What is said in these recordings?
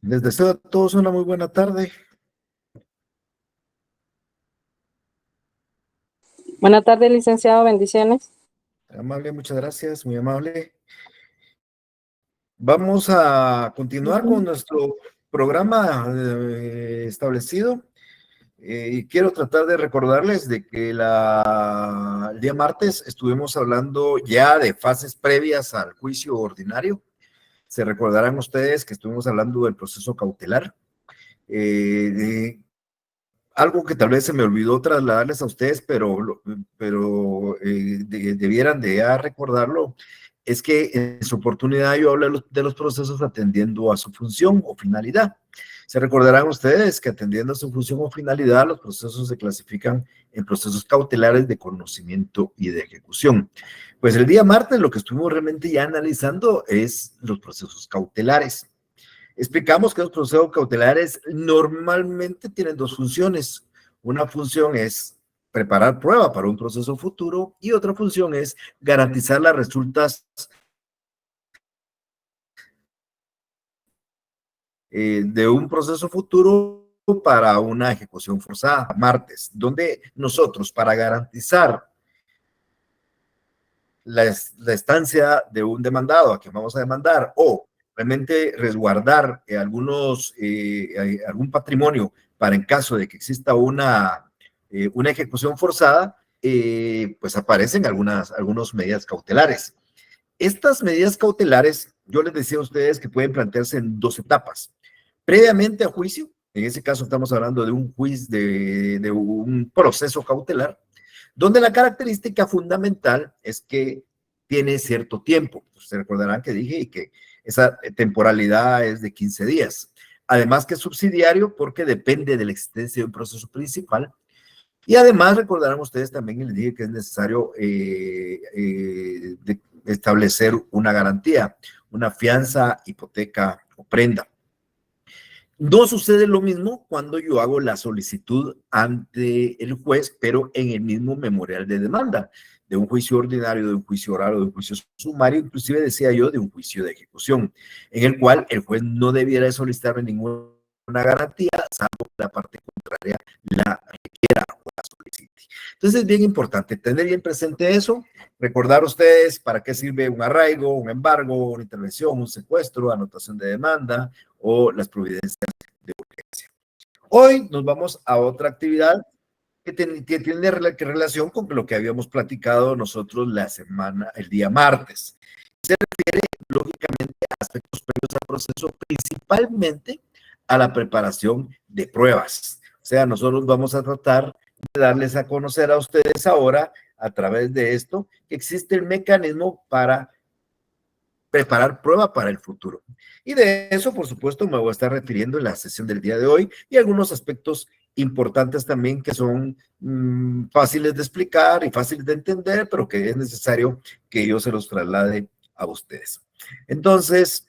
Les deseo a todos una muy buena tarde. Buenas tardes, licenciado. Bendiciones. Amable, muchas gracias, muy amable. Vamos a continuar con nuestro programa establecido. Y quiero tratar de recordarles de que el día martes estuvimos hablando ya de fases previas al juicio ordinario. Se recordarán ustedes que estuvimos hablando del proceso cautelar. Algo que tal vez se me olvidó trasladarles a ustedes, pero debieran de ya recordarlo, es que en su oportunidad yo hablé de los procesos atendiendo a su función o finalidad. Se recordarán ustedes que atendiendo a su función o finalidad, los procesos se clasifican en procesos cautelares de conocimiento y de ejecución. Pues el día martes lo que estuvimos realmente ya analizando es los procesos cautelares. Explicamos que los procesos cautelares normalmente tienen dos funciones. Una función es preparar prueba para un proceso futuro y otra función es garantizar las resultas de un proceso futuro para una ejecución forzada. Martes, donde nosotros para garantizar la estancia de un demandado a quien vamos a demandar o realmente resguardar algún patrimonio para en caso de que exista una ejecución forzada, pues aparecen algunas medidas cautelares. Estas medidas cautelares, yo les decía a ustedes que pueden plantearse en dos etapas. Previamente a juicio, en ese caso estamos hablando de un juicio, de un proceso cautelar, donde la característica fundamental es que tiene cierto tiempo. Ustedes recordarán que dije que esa temporalidad es de 15 días. Además que es subsidiario porque depende de la existencia de un proceso principal. Y además recordarán ustedes también, y les dije que es necesario establecer una garantía, una fianza, hipoteca o prenda. No sucede lo mismo cuando yo hago la solicitud ante el juez, pero en el mismo memorial de demanda, de un juicio ordinario, de un juicio oral o de un juicio sumario, inclusive decía yo de un juicio de ejecución, en el cual el juez no debiera solicitarme ninguna garantía, salvo que la parte contraria la requiera o la solicite. Entonces es bien importante tener bien presente eso, recordar ustedes para qué sirve un arraigo, un embargo, una intervención, un secuestro, anotación de demanda o las providencias de urgencia. Hoy nos vamos a otra actividad que tiene relación con lo que habíamos platicado nosotros el día martes. Se refiere, lógicamente, a aspectos previos al proceso, principalmente a la preparación de pruebas. O sea, nosotros vamos a tratar de darles a conocer a ustedes ahora, a través de esto, que existe el mecanismo para preparar prueba para el futuro. Y de eso, por supuesto, me voy a estar refiriendo en la sesión del día de hoy y algunos aspectos importantes también que son fáciles de explicar y fáciles de entender, pero que es necesario que yo se los traslade a ustedes. Entonces,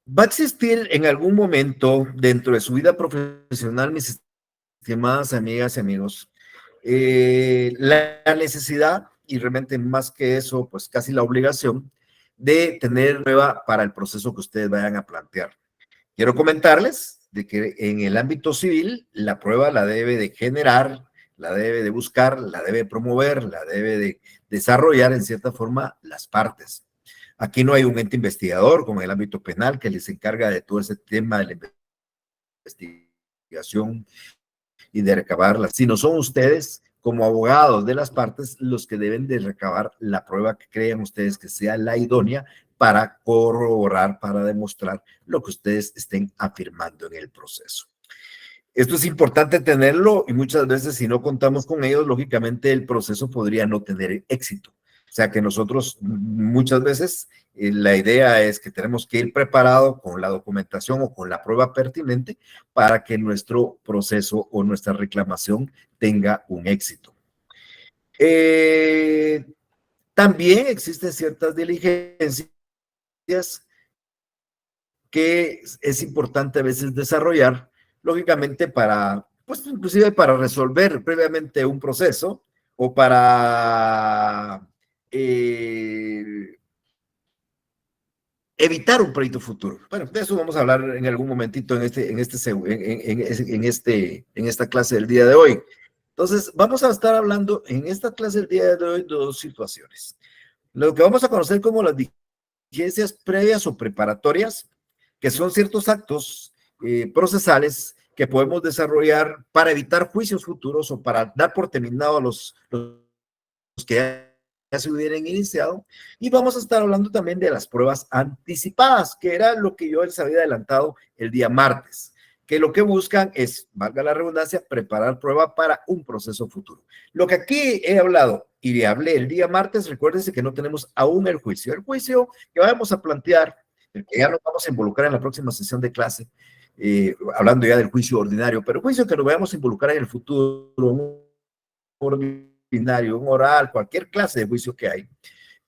va a existir en algún momento dentro de su vida profesional, mis estimadas amigas y amigos, la necesidad, y realmente más que eso, pues casi la obligación, de tener prueba para el proceso que ustedes vayan a plantear. Quiero comentarles de que en el ámbito civil, la prueba la debe de generar, la debe de buscar, la debe promover, la debe de desarrollar en cierta forma las partes. Aquí no hay un ente investigador como en el ámbito penal que les encarga de todo ese tema de la investigación y de recabarla, sino son ustedes como abogados de las partes los que deben de recabar la prueba que crean ustedes que sea la idónea para corroborar, para demostrar lo que ustedes estén afirmando en el proceso. Esto es importante tenerlo y muchas veces si no contamos con ellos, lógicamente el proceso podría no tener éxito. O sea que nosotros muchas veces la idea es que tenemos que ir preparado con la documentación o con la prueba pertinente para que nuestro proceso o nuestra reclamación tenga un éxito. También existen ciertas diligencias que es importante a veces desarrollar, lógicamente pues inclusive para resolver previamente un proceso o para evitar un pleito futuro. Bueno, de eso vamos a hablar en algún momentito en esta clase del día de hoy. Entonces, vamos a estar hablando en esta clase del día de hoy de dos situaciones. Lo que vamos a conocer como las diligencias previas o preparatorias, que son ciertos actos procesales que podemos desarrollar para evitar juicios futuros o para dar por terminado a los que ya se hubieran iniciado. Y vamos a estar hablando también de las pruebas anticipadas, que era lo que yo les había adelantado el día martes, que lo que buscan es, valga la redundancia, preparar prueba para un proceso futuro. Lo que aquí he hablado y le hablé el día martes, recuérdense que no tenemos aún el juicio. El juicio que vamos a plantear, el que ya nos vamos a involucrar en la próxima sesión de clase, hablando ya del juicio ordinario, pero el juicio que nos vamos a involucrar en el futuro, ordinario, un oral, cualquier clase de juicio que hay.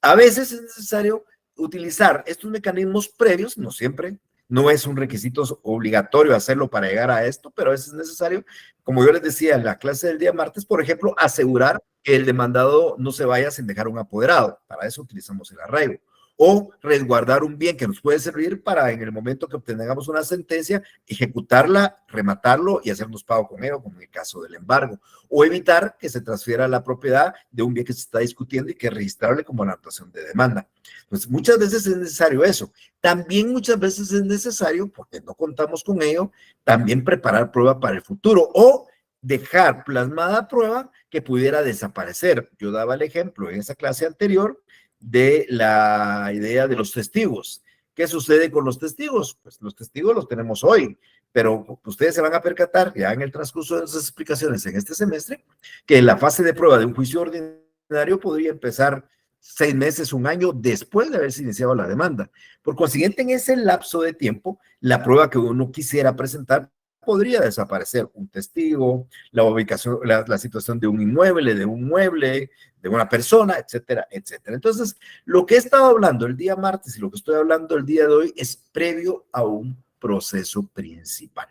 A veces es necesario utilizar estos mecanismos previos, no siempre, no es un requisito obligatorio hacerlo para llegar a esto, pero a veces es necesario, como yo les decía en la clase del día martes, por ejemplo, asegurar que el demandado no se vaya sin dejar un apoderado. Para eso utilizamos el arraigo. O resguardar un bien que nos puede servir para en el momento que obtengamos una sentencia, ejecutarla, rematarlo y hacernos pago con ello, como en el caso del embargo. O evitar que se transfiera la propiedad de un bien que se está discutiendo y que es registrable como la anotación de demanda. Pues muchas veces es necesario eso. También muchas veces es necesario, porque no contamos con ello, también preparar prueba para el futuro o dejar plasmada prueba que pudiera desaparecer. Yo daba el ejemplo en esa clase anterior de la idea de los testigos. ¿Qué sucede con los testigos? Pues los testigos los tenemos hoy, pero ustedes se van a percatar ya en el transcurso de esas explicaciones en este semestre que la fase de prueba de un juicio ordinario podría empezar 6 meses, un año después de haberse iniciado la demanda. Por consiguiente, en ese lapso de tiempo, la prueba que uno quisiera presentar podría desaparecer. Un testigo, la ubicación, la situación de un inmueble, de un mueble, de una persona, etcétera, etcétera. Entonces, lo que he estado hablando el día martes y lo que estoy hablando el día de hoy es previo a un proceso principal.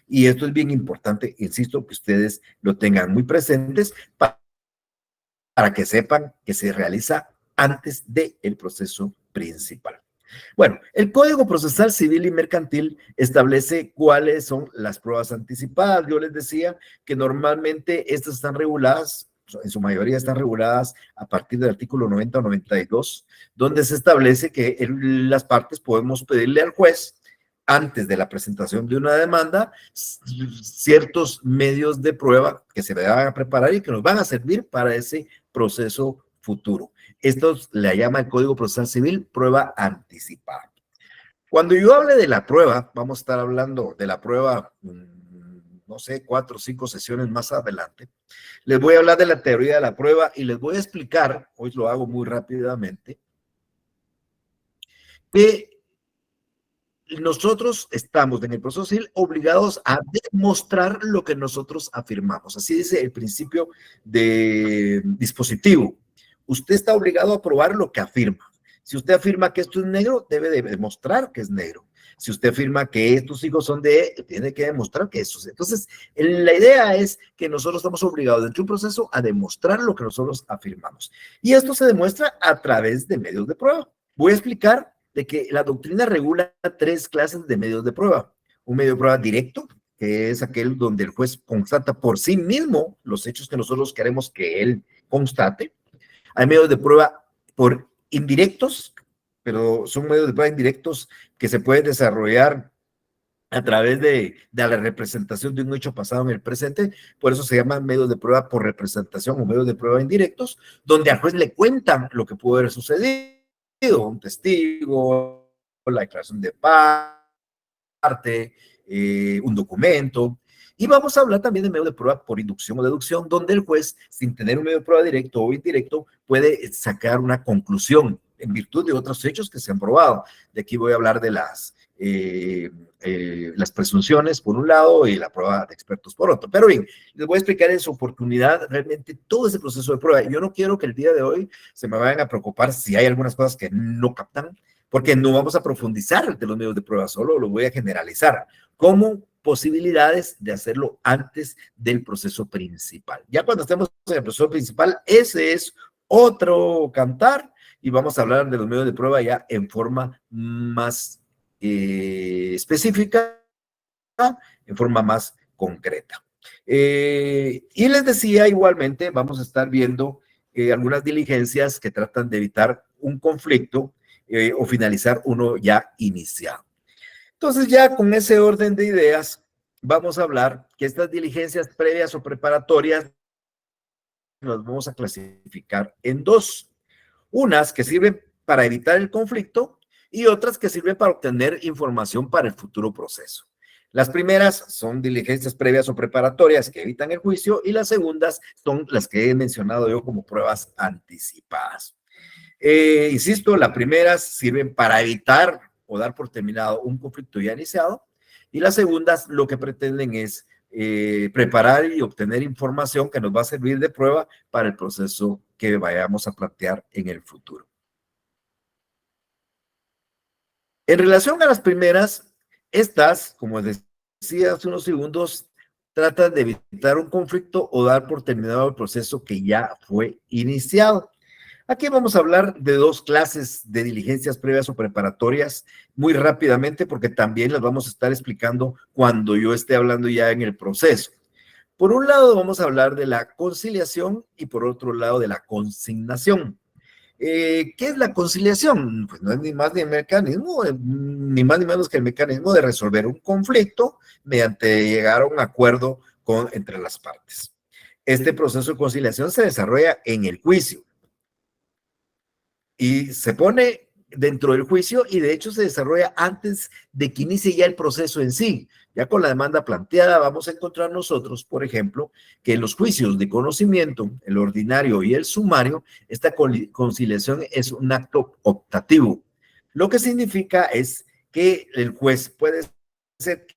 Y esto es bien importante, insisto, que ustedes lo tengan muy presentes para que sepan que se realiza antes del proceso principal. Bueno, el Código Procesal Civil y Mercantil establece cuáles son las pruebas anticipadas. Yo les decía que normalmente estas están reguladas, en su mayoría están reguladas a partir del artículo 90 o 92, donde se establece que las partes podemos pedirle al juez, antes de la presentación de una demanda, ciertos medios de prueba que se van a preparar y que nos van a servir para ese proceso futuro. Esto le llama el Código Procesal Civil prueba anticipada. Cuando yo hable de la prueba, vamos a estar hablando de la prueba, no sé, 4 o 5 sesiones más adelante. Les voy a hablar de la teoría de la prueba y les voy a explicar, hoy lo hago muy rápidamente, que nosotros estamos en el proceso civil obligados a demostrar lo que nosotros afirmamos. Así dice el principio de dispositivo. Usted está obligado a probar lo que afirma. Si usted afirma que esto es negro, debe de demostrar que es negro. Si usted afirma que estos hijos son de él, tiene que demostrar que eso es. Entonces, la idea es que nosotros estamos obligados dentro de un proceso a demostrar lo que nosotros afirmamos. Y esto se demuestra a través de medios de prueba. Voy a explicar de que la doctrina regula 3 clases de medios de prueba. Un medio de prueba directo, que es aquel donde el juez constata por sí mismo los hechos que nosotros queremos que él constate. Hay medios de prueba por indirectos, pero son medios de prueba indirectos que se pueden desarrollar a través de la representación de un hecho pasado en el presente. Por eso se llaman medios de prueba por representación o medios de prueba indirectos, donde al juez le cuentan lo que pudo haber sucedido, un testigo, la declaración de parte, un documento. Y vamos a hablar también de medio de prueba por inducción o deducción, donde el juez, sin tener un medio de prueba directo o indirecto, puede sacar una conclusión en virtud de otros hechos que se han probado. De aquí voy a hablar de las presunciones por un lado y la prueba de expertos por otro. Pero bien, les voy a explicar en su oportunidad realmente todo ese proceso de prueba. Yo no quiero que el día de hoy se me vayan a preocupar si hay algunas cosas que no captan, porque no vamos a profundizar de los medios de prueba, solo lo voy a generalizar como posibilidades de hacerlo antes del proceso principal. Ya cuando estemos en el proceso principal, ese es otro cantar, y vamos a hablar de los medios de prueba ya en forma más específica, en forma más concreta. Y les decía, igualmente, vamos a estar viendo algunas diligencias que tratan de evitar un conflicto o finalizar uno ya iniciado. Entonces, ya con ese orden de ideas, vamos a hablar que estas diligencias previas o preparatorias las vamos a clasificar en dos. Unas que sirven para evitar el conflicto y otras que sirven para obtener información para el futuro proceso. Las primeras son diligencias previas o preparatorias que evitan el juicio y las segundas son las que he mencionado yo como pruebas anticipadas. Insisto, las primeras sirven para evitar o dar por terminado un conflicto ya iniciado y las segundas lo que pretenden es preparar y obtener información que nos va a servir de prueba para el proceso que vayamos a plantear en el futuro. En relación a las primeras, estas, como decía hace unos segundos, tratan de evitar un conflicto o dar por terminado el proceso que ya fue iniciado. Aquí vamos a hablar de dos clases de diligencias previas o preparatorias muy rápidamente porque también las vamos a estar explicando cuando yo esté hablando ya en el proceso. Por un lado vamos a hablar de la conciliación y por otro lado de la consignación. ¿Qué es la conciliación? Pues no es ni más ni el mecanismo, ni más ni menos que el mecanismo de resolver un conflicto mediante llegar a un acuerdo entre las partes. Este proceso de conciliación se desarrolla en el juicio y se pone dentro del juicio y de hecho se desarrolla antes de que inicie ya el proceso en sí. Ya con la demanda planteada vamos a encontrar nosotros, por ejemplo, que en los juicios de conocimiento, el ordinario y el sumario, esta conciliación es un acto optativo. Lo que significa es que el juez puede ser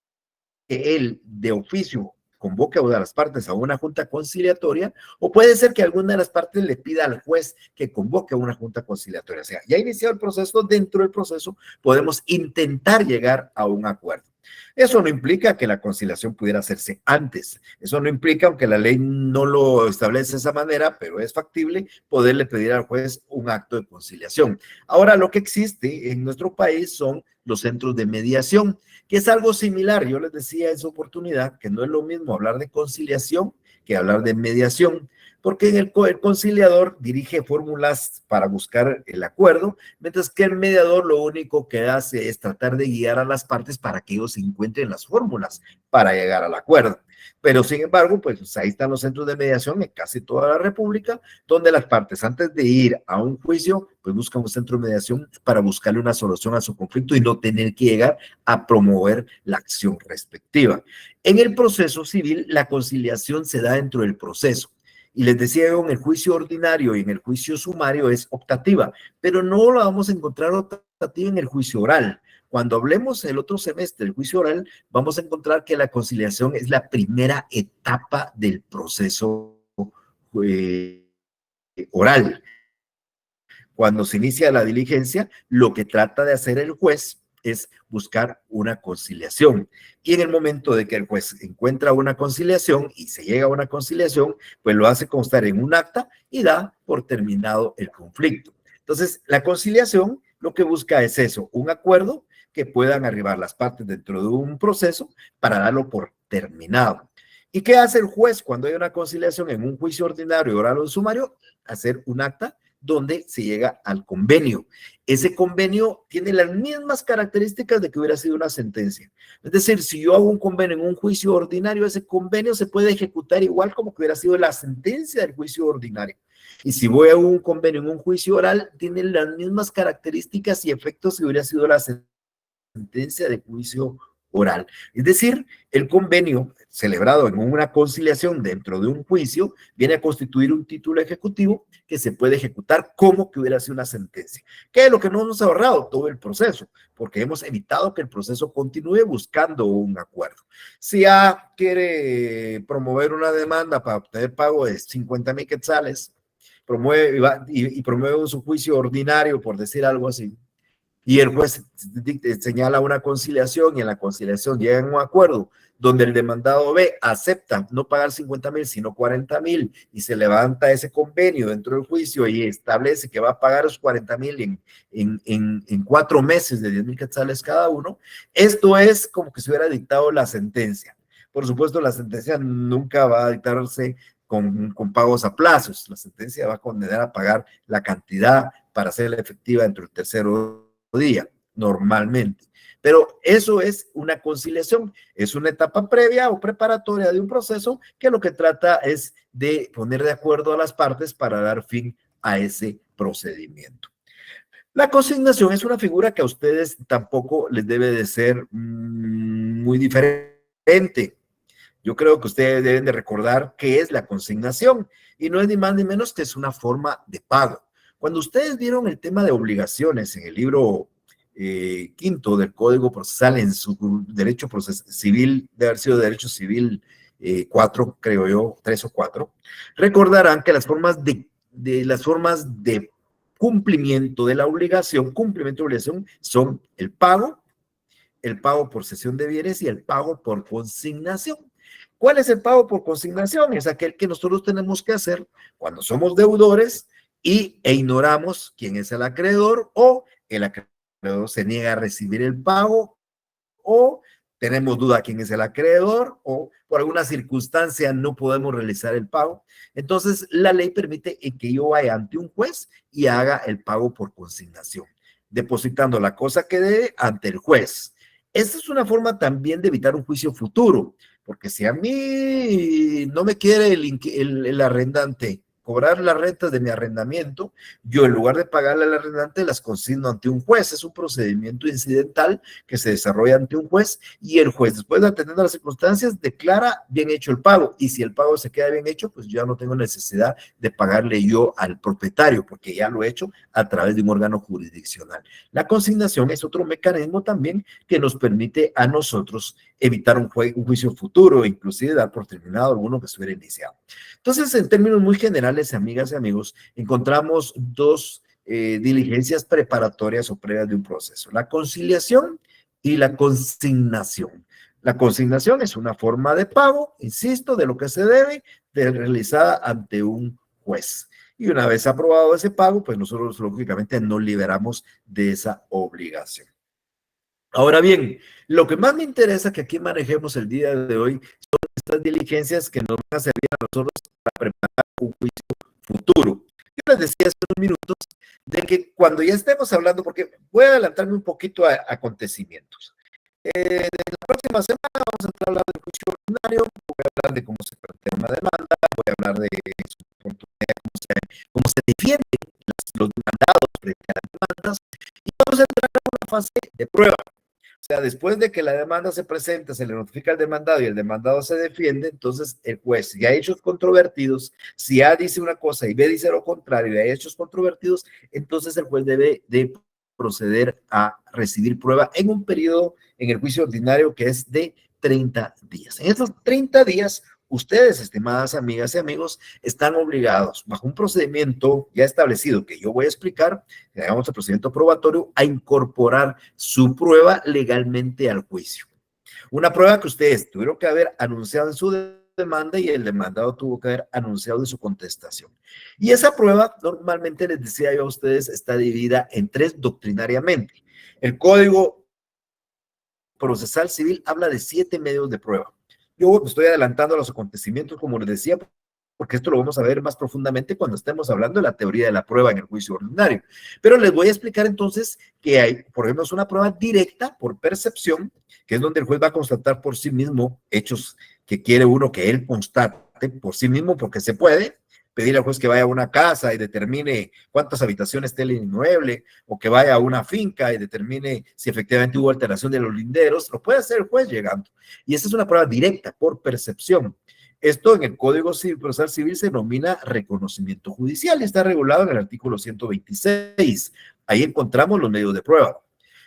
que él de oficio convoque a una de las partes a una junta conciliatoria, o puede ser que alguna de las partes le pida al juez que convoque a una junta conciliatoria. O sea, ya iniciado el proceso, dentro del proceso podemos intentar llegar a un acuerdo. Eso no implica que la conciliación pudiera hacerse antes. Eso no implica, aunque la ley no lo establece de esa manera, pero es factible poderle pedir al juez un acto de conciliación. Ahora, lo que existe en nuestro país son los centros de mediación, que es algo similar. Yo les decía en su oportunidad que no es lo mismo hablar de conciliación que hablar de mediación, porque el conciliador dirige fórmulas para buscar el acuerdo, mientras que el mediador lo único que hace es tratar de guiar a las partes para que ellos encuentren las fórmulas para llegar al acuerdo. Pero sin embargo, pues ahí están los centros de mediación en casi toda la República, donde las partes antes de ir a un juicio, pues buscan un centro de mediación para buscarle una solución a su conflicto y no tener que llegar a promover la acción respectiva. En el proceso civil, la conciliación se da dentro del proceso. Y les decía yo, en el juicio ordinario y en el juicio sumario es optativa, pero no la vamos a encontrar optativa en el juicio oral. Cuando hablemos el otro semestre del juicio oral, vamos a encontrar que la conciliación es la primera etapa del proceso oral. Cuando se inicia la diligencia, lo que trata de hacer el juez es buscar una conciliación. Y en el momento de que el juez encuentra una conciliación y se llega a una conciliación, pues lo hace constar en un acta y da por terminado el conflicto. Entonces, la conciliación lo que busca es eso, un acuerdo que puedan arribar las partes dentro de un proceso para darlo por terminado. ¿Y qué hace el juez cuando hay una conciliación en un juicio ordinario, oral o sumario? Hacer un acta donde se llega al convenio. Ese convenio tiene las mismas características de que hubiera sido una sentencia. Es decir, si yo hago un convenio en un juicio ordinario, ese convenio se puede ejecutar igual como que hubiera sido la sentencia del juicio ordinario. Y si voy a un convenio en un juicio oral, tiene las mismas características y efectos que hubiera sido la sentencia de juicio oral. Es decir, el convenio celebrado en una conciliación dentro de un juicio viene a constituir un título ejecutivo que se puede ejecutar como que hubiera sido una sentencia. ¿Qué es lo que nos hemos ahorrado? Todo el proceso, porque hemos evitado que el proceso continúe buscando un acuerdo. Si A quiere promover una demanda para obtener pago de 50,000 quetzales, promueve y promueve su juicio ordinario, por decir algo así, y el juez señala una conciliación y en la conciliación llegan a un acuerdo donde el demandado B acepta no pagar 50,000 sino 40,000 y se levanta ese convenio dentro del juicio y establece que va a pagar los 40,000 en 4 meses de 10,000 quetzales cada uno, esto es como que se hubiera dictado la sentencia. Por supuesto, la sentencia nunca va a dictarse con pagos a plazos. La sentencia va a condenar a pagar la cantidad para hacerla efectiva dentro del tercero día, normalmente. Pero eso es una conciliación, es una etapa previa o preparatoria de un proceso que lo que trata es de poner de acuerdo a las partes para dar fin a ese procedimiento. La consignación es una figura que a ustedes tampoco les debe de ser muy diferente. Yo creo que ustedes deben de recordar qué es la consignación y no es ni más ni menos que es una forma de pago. Cuando ustedes vieron el tema de obligaciones en el libro quinto del Código Procesal en su derecho civil, de haber sido derecho civil 4, creo yo, 3 o 4, recordarán que las formas de cumplimiento de la obligación, cumplimiento de obligación, son el pago por cesión de bienes y el pago por consignación. ¿Cuál es el pago por consignación? Es aquel que nosotros tenemos que hacer cuando somos deudores e ignoramos quién es el acreedor o el acreedor se niega a recibir el pago o tenemos duda quién es el acreedor o por alguna circunstancia no podemos realizar el pago. Entonces, la ley permite que yo vaya ante un juez y haga el pago por consignación, depositando la cosa que debe ante el juez. Esta es una forma también de evitar un juicio futuro, porque si a mí no me quiere el arrendante cobrar las rentas de mi arrendamiento, yo en lugar de pagarle al arrendante las consigno ante un juez. Es un procedimiento incidental que se desarrolla ante un juez y el juez, después de atendiendo las circunstancias, declara bien hecho el pago y si el pago se queda bien hecho, pues yo ya no tengo necesidad de pagarle yo al propietario porque ya lo he hecho a través de un órgano jurisdiccional. La consignación es otro mecanismo también que nos permite a nosotros evitar un juicio futuro, inclusive dar por terminado alguno que estuviera iniciado. Entonces, en términos muy generales, amigas y amigos, encontramos dos diligencias preparatorias o previas de un proceso: la conciliación y la consignación. La consignación es una forma de pago, insisto, de lo que se debe, realizada ante un juez. Y una vez aprobado ese pago, pues nosotros lógicamente nos liberamos de esa obligación. Ahora bien, lo que más me interesa que aquí manejemos el día de hoy son estas diligencias que nos van a servir a nosotros para preparar un juicio futuro. Yo les decía hace unos minutos de que cuando ya estemos hablando, porque voy a adelantarme un poquito a acontecimientos. La próxima semana vamos a entrar a hablar del juicio ordinario, voy a hablar de cómo se plantea una demanda, voy a hablar de su oportunidad, cómo se defienden los demandados frente a las demandas y vamos a entrar a una fase de prueba. O sea, después de que la demanda se presenta, se le notifica al demandado y el demandado se defiende, entonces el juez, si hay hechos controvertidos, si A dice una cosa y B dice lo contrario y hay hechos controvertidos, entonces el juez debe de proceder a recibir prueba en un periodo en el juicio ordinario que es de 30 días. En estos 30 días, ustedes, estimadas amigas y amigos, están obligados, bajo un procedimiento ya establecido que yo voy a explicar, que hagamos el procedimiento probatorio, a incorporar su prueba legalmente al juicio. Una prueba que ustedes tuvieron que haber anunciado en su demanda y el demandado tuvo que haber anunciado en su contestación. Y esa prueba, normalmente les decía yo a ustedes, está dividida en 3 doctrinariamente. El Código Procesal Civil habla de 7 medios de prueba. Yo me estoy adelantando a los acontecimientos, como les decía, porque esto lo vamos a ver más profundamente cuando estemos hablando de la teoría de la prueba en el juicio ordinario. Pero les voy a explicar entonces que hay, por ejemplo, es una prueba directa por percepción, que es donde el juez va a constatar por sí mismo hechos que quiere uno que él constate por sí mismo, porque se puede pedir al juez que vaya a una casa y determine cuántas habitaciones tiene el inmueble, o que vaya a una finca y determine si efectivamente hubo alteración de los linderos. Lo puede hacer el juez llegando. Y esa es una prueba directa por percepción. Esto en el Código Procesal Civil se denomina reconocimiento judicial y está regulado en el artículo 126. Ahí encontramos los medios de prueba.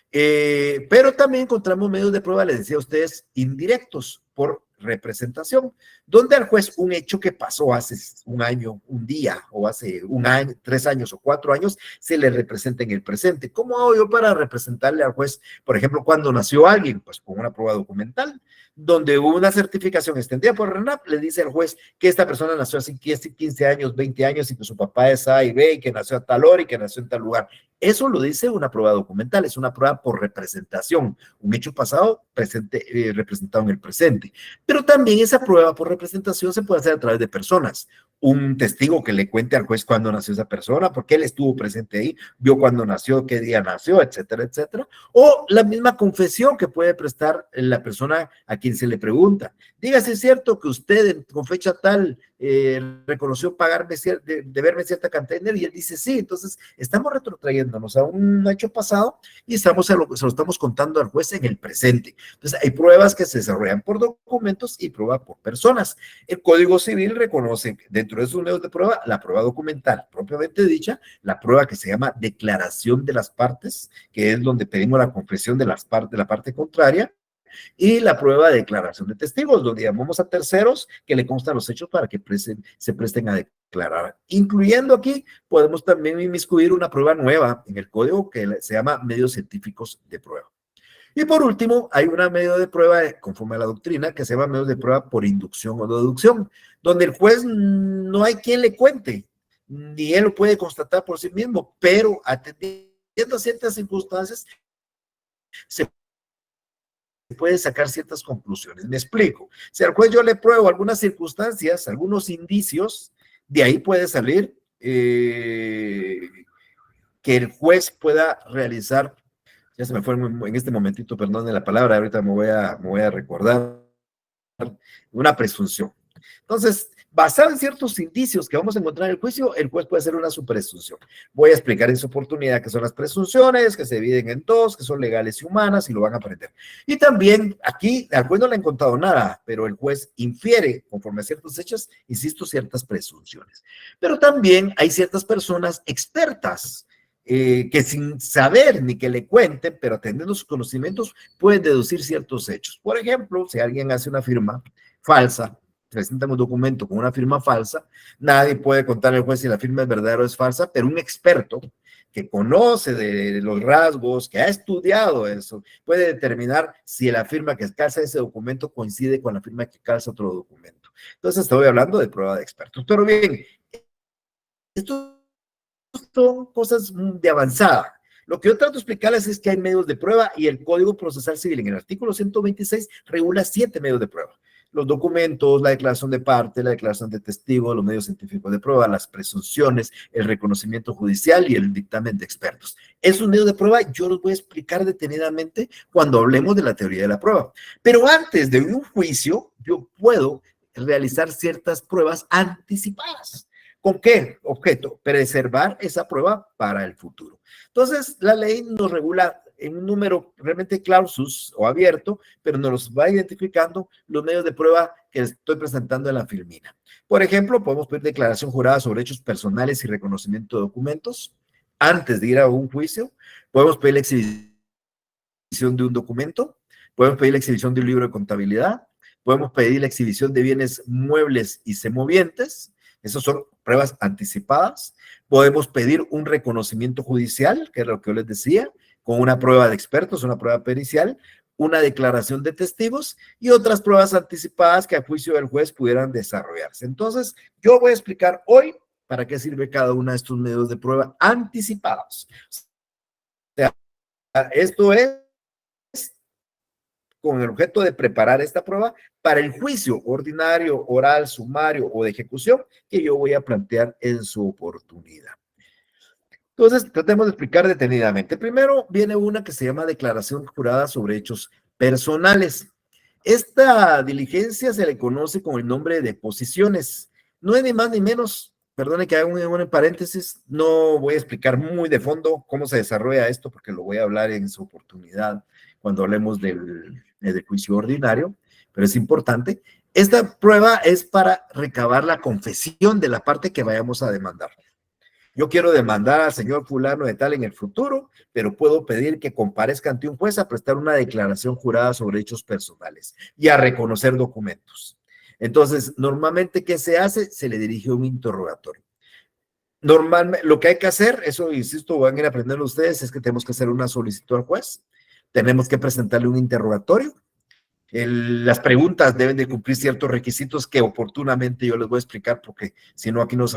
Pero también encontramos medios de prueba, les decía a ustedes, indirectos por representación, donde al juez un hecho que pasó hace un año, un día, o hace un año, 3 años o 4 años, se le representa en el presente. ¿Cómo hago yo para representarle al juez, por ejemplo, cuando nació alguien? Pues con una prueba documental, donde hubo una certificación extendida por RENAP, le dice al juez que esta persona nació hace 15 años, 20 años, y que su papá es A y B, y que nació a tal hora y que nació en tal lugar. Eso lo dice una prueba documental, es una prueba por representación, un hecho pasado representado en el presente. Pero también esa prueba por representación se puede hacer a través de personas. Un testigo que le cuente al juez cuándo nació esa persona, porque él estuvo presente ahí, vio cuándo nació, qué día nació, etcétera, etcétera. O la misma confesión que puede prestar la persona a quien se le pregunta. Diga si es cierto que usted con fecha tal reconoció deberme cierta cantidad de dinero, y él dice sí. Entonces estamos retrotrayéndonos a un hecho pasado y se lo estamos contando al juez en el presente. Entonces hay pruebas que se desarrollan por documentos y prueba por personas. El Código Civil reconoce dentro de sus medios de prueba la prueba documental propiamente dicha, la prueba que se llama declaración de las partes, que es donde pedimos la confesión de la parte contraria, y la prueba de declaración de testigos, donde llamamos a terceros que le constan los hechos para que se presten a declarar. Incluyendo aquí, podemos también inmiscuir una prueba nueva en el código que se llama medios científicos de prueba. Y por último, hay una medio de prueba, conforme a la doctrina, que se llama medios de prueba por inducción o deducción, donde el juez no hay quien le cuente, ni él lo puede constatar por sí mismo, pero atendiendo a ciertas circunstancias, se puede sacar ciertas conclusiones. Me explico. Si al juez yo le pruebo algunas circunstancias, algunos indicios, de ahí puede salir que el juez pueda realizar, ya se me fue en este momentito, perdón de la palabra, ahorita me voy a recordar, una presunción. Entonces, basado en ciertos indicios que vamos a encontrar en el juicio, el juez puede hacer una presunción. Voy a explicar en su oportunidad qué son las presunciones, que se dividen en dos, que son legales y humanas, y lo van a aprender. Y también aquí al juez no le han contado nada, pero el juez infiere, conforme a ciertos hechos, insisto, ciertas presunciones. Pero también hay ciertas personas expertas que sin saber ni que le cuenten, pero teniendo sus conocimientos, pueden deducir ciertos hechos. Por ejemplo, si alguien hace una firma falsa, presenta un documento con una firma falsa, nadie puede contar al juez si la firma es verdadera o es falsa, pero un experto que conoce de los rasgos, que ha estudiado eso, puede determinar si la firma que calza ese documento coincide con la firma que calza otro documento. Entonces estoy hablando de prueba de expertos. Pero bien, esto son cosas de avanzada. Lo que yo trato de explicarles es que hay medios de prueba y el Código Procesal Civil en el artículo 126 regula 7 medios de prueba. Los documentos, la declaración de parte, la declaración de testigo, los medios científicos de prueba, las presunciones, el reconocimiento judicial y el dictamen de expertos. Esos medios de prueba yo los voy a explicar detenidamente cuando hablemos de la teoría de la prueba. Pero antes de un juicio, yo puedo realizar ciertas pruebas anticipadas. ¿Con qué objeto? Preservar esa prueba para el futuro. Entonces, la ley nos regula en un número realmente clausus o abierto, pero nos va identificando los medios de prueba que estoy presentando en la filmina. Por ejemplo, podemos pedir declaración jurada sobre hechos personales y reconocimiento de documentos antes de ir a un juicio. Podemos pedir la exhibición de un documento. Podemos pedir la exhibición de un libro de contabilidad. Podemos pedir la exhibición de bienes muebles y semovientes. Esas son pruebas anticipadas. Podemos pedir un reconocimiento judicial, que es lo que yo les decía, con una prueba de expertos, una prueba pericial, una declaración de testigos y otras pruebas anticipadas que a juicio del juez pudieran desarrollarse. Entonces, yo voy a explicar hoy para qué sirve cada uno de estos medios de prueba anticipados. O sea, esto es con el objeto de preparar esta prueba para el juicio ordinario, oral, sumario o de ejecución que yo voy a plantear en su oportunidad. Entonces, tratemos de explicar detenidamente. Primero viene una que se llama declaración jurada sobre hechos personales. Esta diligencia se le conoce con el nombre de deposiciones. No es ni más ni menos, perdone que haga un paréntesis, no voy a explicar muy de fondo cómo se desarrolla esto porque lo voy a hablar en su oportunidad cuando hablemos del juicio ordinario, pero es importante. Esta prueba es para recabar la confesión de la parte que vayamos a demandar. Yo quiero demandar al señor fulano de tal en el futuro, pero puedo pedir que comparezca ante un juez a prestar una declaración jurada sobre hechos personales y a reconocer documentos. Entonces, normalmente, ¿qué se hace? Se le dirige un interrogatorio. Normalmente, lo que hay que hacer, eso insisto, van a ir aprendiendo ustedes, es que tenemos que hacer una solicitud al juez, tenemos que presentarle un interrogatorio. Las preguntas deben de cumplir ciertos requisitos que oportunamente yo les voy a explicar, porque si no aquí nos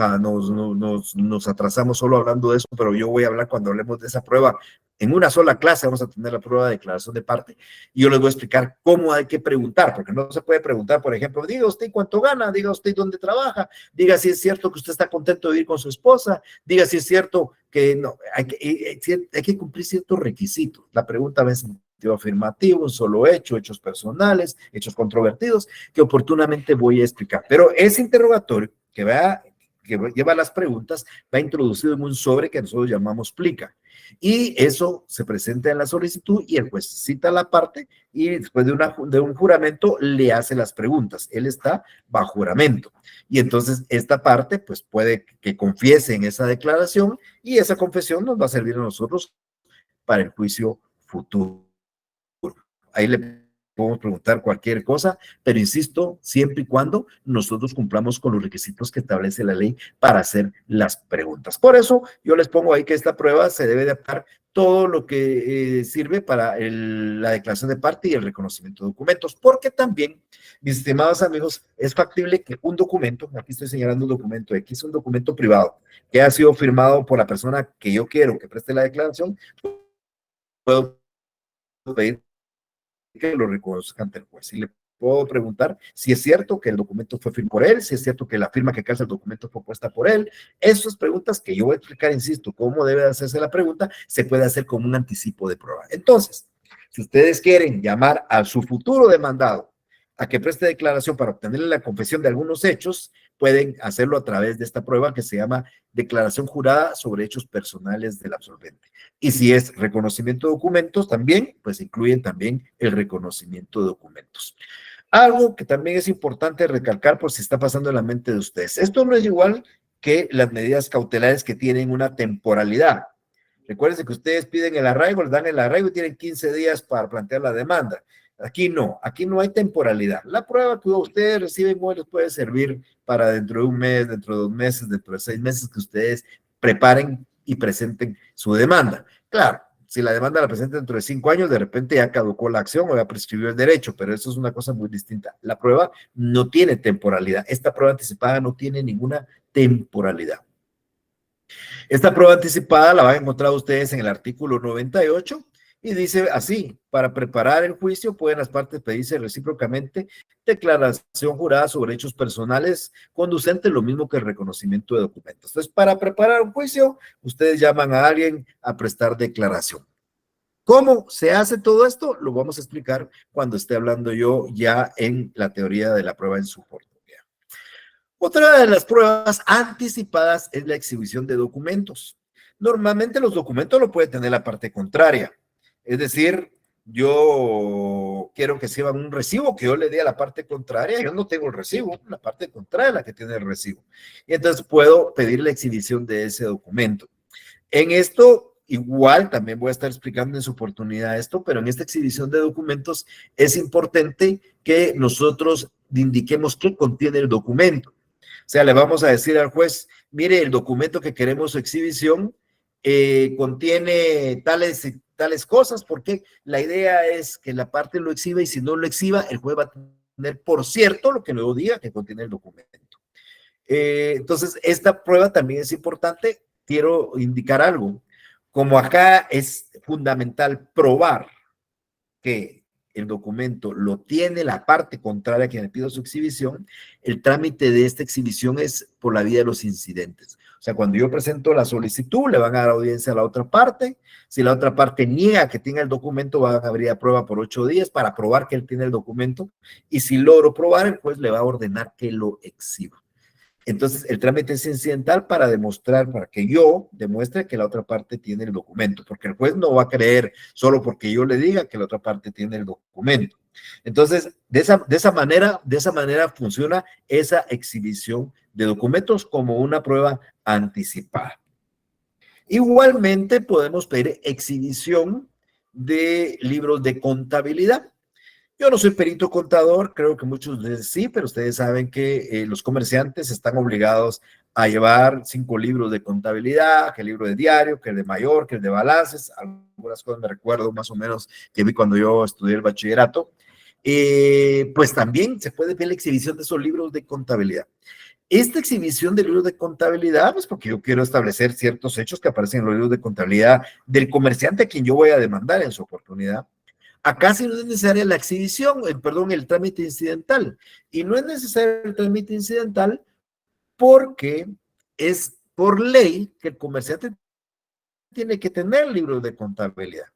atrasamos solo hablando de eso, pero yo voy a hablar cuando hablemos de esa prueba. En una sola clase vamos a tener la prueba de declaración de parte y yo les voy a explicar cómo hay que preguntar, porque no se puede preguntar, por ejemplo, diga usted cuánto gana, diga usted dónde trabaja, diga si es cierto que usted está contento de vivir con su esposa, diga si es cierto que no, hay que cumplir ciertos requisitos. La pregunta es afirmativo, un solo hecho, hechos personales, hechos controvertidos, que oportunamente voy a explicar. Pero ese interrogatorio que lleva las preguntas va introducido en un sobre que nosotros llamamos plica. Y eso se presenta en la solicitud y el juez cita la parte y después de un juramento le hace las preguntas. Él está bajo juramento. Y entonces esta parte pues puede que confiese en esa declaración y esa confesión nos va a servir a nosotros para el juicio futuro. Ahí le podemos preguntar cualquier cosa, pero insisto, siempre y cuando nosotros cumplamos con los requisitos que establece la ley para hacer las preguntas. Por eso yo les pongo ahí que esta prueba se debe adaptar todo lo que sirve para la declaración de parte y el reconocimiento de documentos, porque también, mis estimados amigos, es factible que un documento, aquí estoy señalando un documento X, un documento privado, que ha sido firmado por la persona que yo quiero que preste la declaración, puedo pedir que lo reconozca ante el juez. Y le puedo preguntar si es cierto que el documento fue firmado por él, si es cierto que la firma que calza el documento fue puesta por él. Esas preguntas que yo voy a explicar, insisto, cómo debe hacerse la pregunta, se puede hacer como un anticipo de prueba. Entonces, si ustedes quieren llamar a su futuro demandado a que preste declaración para obtenerle la confesión de algunos hechos, pueden hacerlo a través de esta prueba que se llama declaración jurada sobre hechos personales del absolvente. Y si es reconocimiento de documentos, también, pues incluyen también el reconocimiento de documentos. Algo que también es importante recalcar por si está pasando en la mente de ustedes. Esto no es igual que las medidas cautelares que tienen una temporalidad. Recuerden que ustedes piden el arraigo, les dan el arraigo y tienen 15 días para plantear la demanda. Aquí no hay temporalidad. La prueba que ustedes reciben hoy les puede servir para dentro de un mes, dentro de 2 meses, dentro de 6 meses que ustedes preparen y presenten su demanda. Claro, si la demanda la presentan dentro de 5 años, de repente ya caducó la acción o ya prescribió el derecho, pero eso es una cosa muy distinta. La prueba no tiene temporalidad. Esta prueba anticipada no tiene ninguna temporalidad. Esta prueba anticipada la van a encontrar ustedes en el artículo 98 y dice así: para preparar el juicio pueden las partes pedirse recíprocamente declaración jurada sobre hechos personales conducente lo mismo que el reconocimiento de documentos. Entonces, para preparar un juicio, ustedes llaman a alguien a prestar declaración. ¿Cómo se hace todo esto? Lo vamos a explicar cuando esté hablando yo ya en la teoría de la prueba en su oportunidad. Otra de las pruebas anticipadas es la exhibición de documentos. Normalmente los documentos lo puede tener la parte contraria. Es decir, yo quiero que se un recibo que yo le dé a la parte contraria. Yo no tengo el recibo, la parte contraria es la que tiene el recibo. Y entonces puedo pedir la exhibición de ese documento. En esto, igual, también voy a estar explicando en su oportunidad esto, pero en esta exhibición de documentos es importante que nosotros indiquemos qué contiene el documento. O sea, le vamos a decir al juez, mire, el documento que queremos su exhibición contiene tales cosas, porque la idea es que la parte lo exhiba y si no lo exhiba, el juez va a tener por cierto lo que luego diga que contiene el documento. Entonces, esta prueba también es importante. Quiero indicar algo. Como acá es fundamental probar que el documento lo tiene la parte contraria a quien le pido su exhibición, el trámite de esta exhibición es por la vía de los incidentes. O sea, cuando yo presento la solicitud, le van a dar audiencia a la otra parte. Si la otra parte niega que tenga el documento, van a abrir a prueba por 8 días para probar que él tiene el documento. Y si logro probar, el juez le va a ordenar que lo exhiba. Entonces, el trámite es incidental para demostrar, para que yo demuestre que la otra parte tiene el documento, porque el juez no va a creer solo porque yo le diga que la otra parte tiene el documento. Entonces, de esa manera funciona esa exhibición de documentos como una prueba anticipada. Igualmente podemos pedir exhibición de libros de contabilidad. Yo no soy perito contador, creo que muchos de ustedes sí, pero ustedes saben que los comerciantes están obligados a llevar 5 libros de contabilidad, que el libro de diario, que el de mayor, que el de balances. Algunas cosas me recuerdo más o menos que vi cuando yo estudié el bachillerato. Pues también se puede ver la exhibición de esos libros de contabilidad. Esta exhibición de libros de contabilidad, pues porque yo quiero establecer ciertos hechos que aparecen en los libros de contabilidad del comerciante a quien yo voy a demandar en su oportunidad. Acá sí no es necesaria la exhibición, perdón, el trámite incidental. Y no es necesario el trámite incidental porque es por ley que el comerciante tiene que tener libros de contabilidad.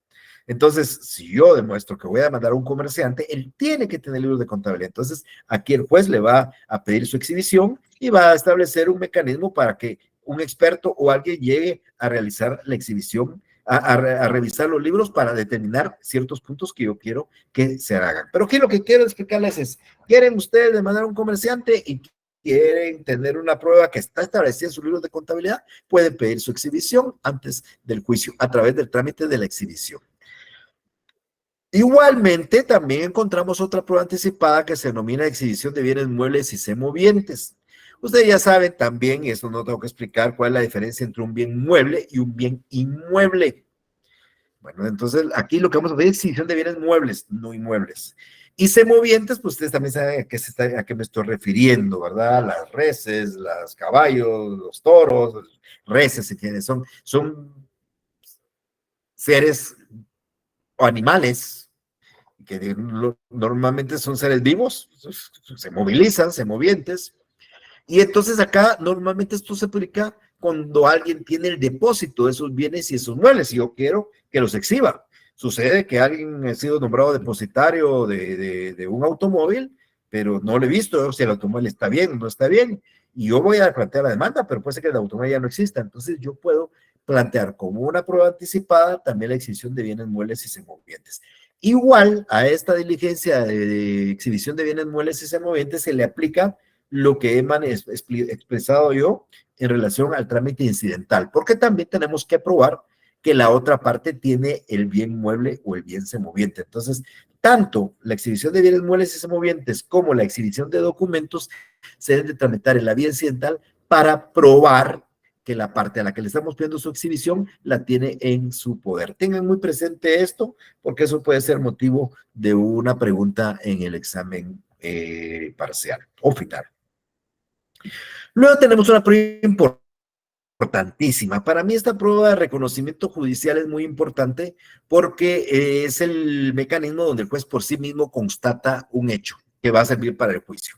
Entonces, si yo demuestro que voy a demandar a un comerciante, él tiene que tener libros de contabilidad. Entonces, aquí el juez le va a pedir su exhibición y va a establecer un mecanismo para que un experto o alguien llegue a realizar la exhibición, a revisar los libros para determinar ciertos puntos que yo quiero que se hagan. Pero aquí lo que quiero explicarles es, ¿quieren ustedes demandar a un comerciante y quieren tener una prueba que está establecida en sus libros de contabilidad? Pueden pedir su exhibición antes del juicio a través del trámite de la exhibición. Igualmente, también encontramos otra prueba anticipada que se denomina exhibición de bienes muebles y semovientes. Ustedes ya saben también, y eso no tengo que explicar, cuál es la diferencia entre un bien mueble y un bien inmueble. Bueno, entonces aquí lo que vamos a ver es exhibición de bienes muebles, no inmuebles. Y semovientes, pues ustedes también saben a qué me estoy refiriendo, ¿verdad? Las reses, los caballos, los toros, reses, si quieren, son seres o animales que normalmente son seres vivos, se movilizan, semovientes, y entonces acá normalmente esto se aplica cuando alguien tiene el depósito de esos bienes y esos muebles, y yo quiero que los exhiba. Sucede que alguien ha sido nombrado depositario de un automóvil, pero no lo he visto si el automóvil está bien o no está bien, y yo voy a plantear la demanda, pero puede ser que el automóvil ya no exista, entonces yo puedo plantear como una prueba anticipada también la exhibición de bienes muebles y semovientes. Igual a esta diligencia de exhibición de bienes muebles y semovientes se le aplica lo que he expresado yo en relación al trámite incidental, porque también tenemos que probar que la otra parte tiene el bien mueble o el bien semoviente. Entonces, tanto la exhibición de bienes muebles y semovientes como la exhibición de documentos se deben de tramitar en la vía incidental para probar que la parte a la que le estamos pidiendo su exhibición la tiene en su poder. Tengan muy presente esto, porque eso puede ser motivo de una pregunta en el examen parcial o final. Luego tenemos una prueba importantísima. Para mí esta prueba de reconocimiento judicial es muy importante porque es el mecanismo donde el juez por sí mismo constata un hecho que va a servir para el juicio.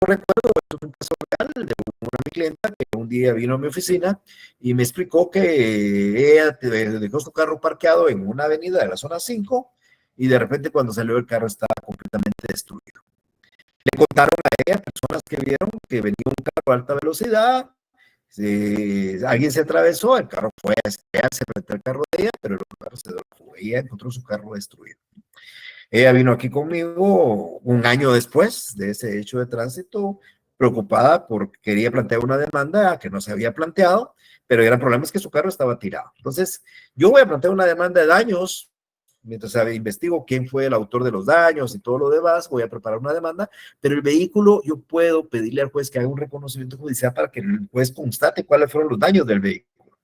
Recuerdo, esto es un caso real de una clienta que un día vino a mi oficina y me explicó que ella dejó su carro parqueado en una avenida de la zona 5 y de repente cuando salió el carro estaba completamente destruido. Le contaron a ella, personas que vieron que venía un carro a alta velocidad, alguien se atravesó, el carro fue a estrellarse frente al carro de ella, pero el carro se detuvo. Ella encontró su carro destruido. Ella vino aquí conmigo un año después de ese hecho de tránsito, preocupada porque quería plantear una demanda que no se había planteado, pero el problema es que su carro estaba tirado. Entonces, yo voy a plantear una demanda de daños, mientras investigo quién fue el autor de los daños y todo lo demás, voy a preparar una demanda, pero el vehículo, yo puedo pedirle al juez que haga un reconocimiento judicial para que el juez constate cuáles fueron los daños del vehículo.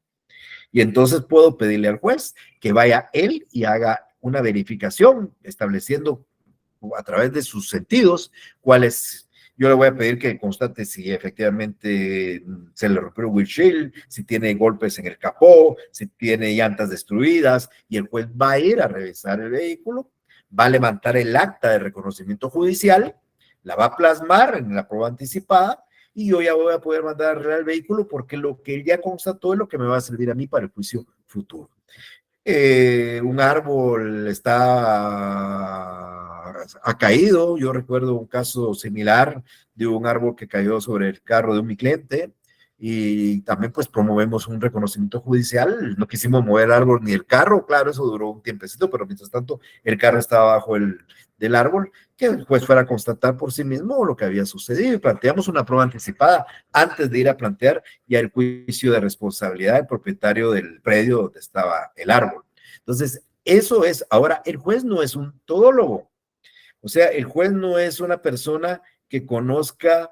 Y entonces puedo pedirle al juez que vaya él y haga una verificación estableciendo a través de sus sentidos cuáles. Yo le voy a pedir que constate si efectivamente se le rompió el windshield, si tiene golpes en el capó, si tiene llantas destruidas, y el juez va a ir a revisar el vehículo, va a levantar el acta de reconocimiento judicial, la va a plasmar en la prueba anticipada, y yo ya voy a poder mandar a arreglar el vehículo porque lo que él ya constató es lo que me va a servir a mí para el juicio futuro. Un árbol ha caído. Yo recuerdo un caso similar de un árbol que cayó sobre el carro de mi cliente y también pues promovemos un reconocimiento judicial. No quisimos mover el árbol ni el carro, claro, eso duró un tiempecito, pero mientras tanto el carro estaba bajo del árbol, que el juez fuera a constatar por sí mismo lo que había sucedido y planteamos una prueba anticipada antes de ir a plantear ya el juicio de responsabilidad del propietario del predio donde estaba el árbol. Entonces, eso es, ahora, el juez no es un todólogo, o sea, el juez no es una persona que conozca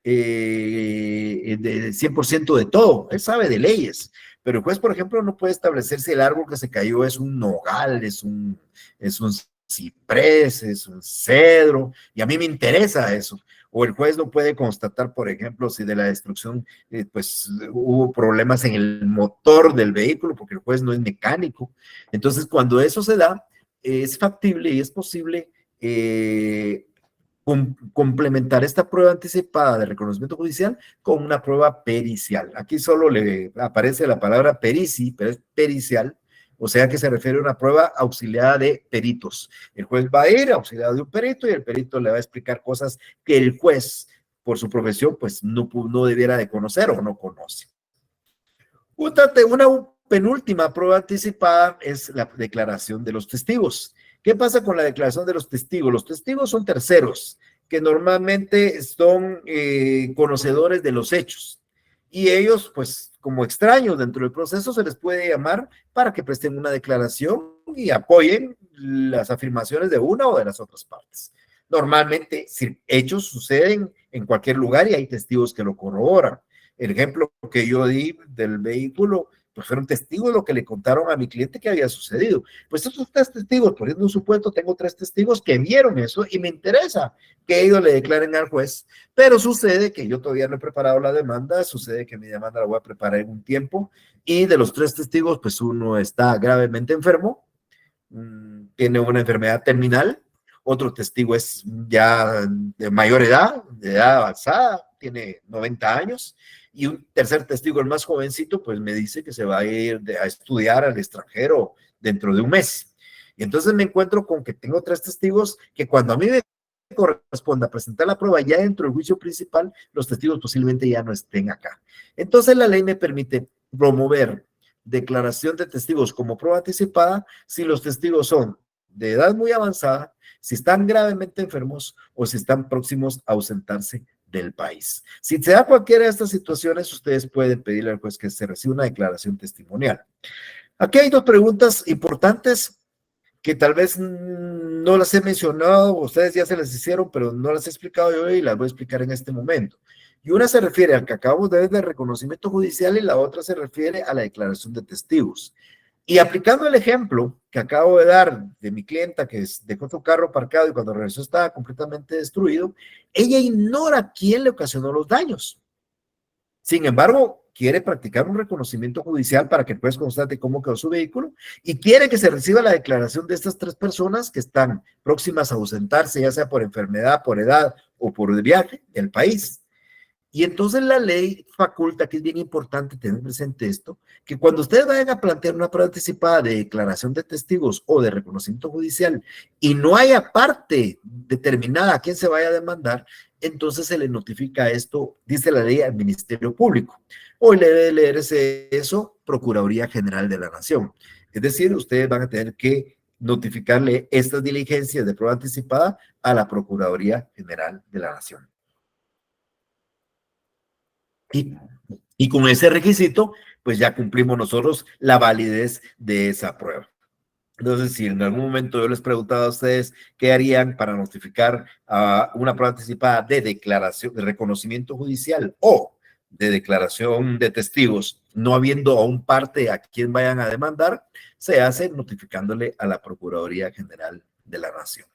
de 100% de todo, él sabe de leyes, pero el juez, por ejemplo, no puede establecer si el árbol que se cayó es un nogal, es un ciprés, es un cedro, y a mí me interesa eso. O el juez no puede constatar, por ejemplo, si de la destrucción, pues hubo problemas en el motor del vehículo, porque el juez no es mecánico. Entonces, cuando eso se da, es factible y es posible complementar esta prueba anticipada de reconocimiento judicial con una prueba pericial. Aquí solo le aparece la palabra perici, pero es pericial, o sea que se refiere a una prueba auxiliada de peritos. El juez va a ir auxiliado de un perito y el perito le va a explicar cosas que el juez, por su profesión, pues no debiera de conocer o no conoce. Una penúltima prueba anticipada es la declaración de los testigos. ¿Qué pasa con la declaración de los testigos? Los testigos son terceros que normalmente son conocedores de los hechos y ellos, pues, como extraños dentro del proceso, se les puede llamar para que presten una declaración y apoyen las afirmaciones de una o de las otras partes. Normalmente, si hechos suceden en cualquier lugar y hay testigos que lo corroboran. El ejemplo que yo di del vehículo, pues fueron testigos de lo que le contaron a mi cliente que había sucedido. Pues esos 3 testigos, poniendo un supuesto, tengo 3 testigos que vieron eso y me interesa que ellos le declaren al juez, pero sucede que yo todavía no he preparado la demanda, sucede que mi demanda la voy a preparar en un tiempo y de los 3 testigos, pues uno está gravemente enfermo, tiene una enfermedad terminal, otro testigo es ya de mayor edad, de edad avanzada, tiene 90 años, y un tercer testigo, el más jovencito, pues me dice que se va a ir a estudiar al extranjero dentro de un mes. Y entonces me encuentro con que tengo 3 testigos que cuando a mí me corresponda presentar la prueba ya dentro del juicio principal, los testigos posiblemente ya no estén acá. Entonces la ley me permite promover declaración de testigos como prueba anticipada si los testigos son de edad muy avanzada, si están gravemente enfermos o si están próximos a ausentarse del país. Si se da cualquiera de estas situaciones, ustedes pueden pedirle al juez que se reciba una declaración testimonial. Aquí hay 2 preguntas importantes que tal vez no las he mencionado, ustedes ya se las hicieron, pero no las he explicado yo y las voy a explicar en este momento. Y una se refiere al que acabamos de ver del reconocimiento judicial y la otra se refiere a la declaración de testigos. Y aplicando el ejemplo que acabo de dar de mi clienta que dejó su carro parcado y cuando regresó estaba completamente destruido, ella ignora quién le ocasionó los daños. Sin embargo, quiere practicar un reconocimiento judicial para que el juez constate cómo quedó su vehículo y quiere que se reciba la declaración de estas 3 personas que están próximas a ausentarse, ya sea por enfermedad, por edad o por viaje del país. Y entonces la ley faculta, que es bien importante tener presente esto, que cuando ustedes vayan a plantear una prueba anticipada de declaración de testigos o de reconocimiento judicial y no haya parte determinada a quién se vaya a demandar, entonces se le notifica esto, dice la ley, al Ministerio Público. Hoy le debe leerse eso, Procuraduría General de la Nación. Es decir, ustedes van a tener que notificarle estas diligencias de prueba anticipada a la Procuraduría General de la Nación. Y con ese requisito, pues ya cumplimos nosotros la validez de esa prueba. Entonces, si en algún momento yo les preguntaba a ustedes qué harían para notificar a una prueba anticipada de declaración, de reconocimiento judicial o de declaración de testigos, no habiendo aún parte a quien vayan a demandar, se hace notificándole a la Procuraduría General de la Nación.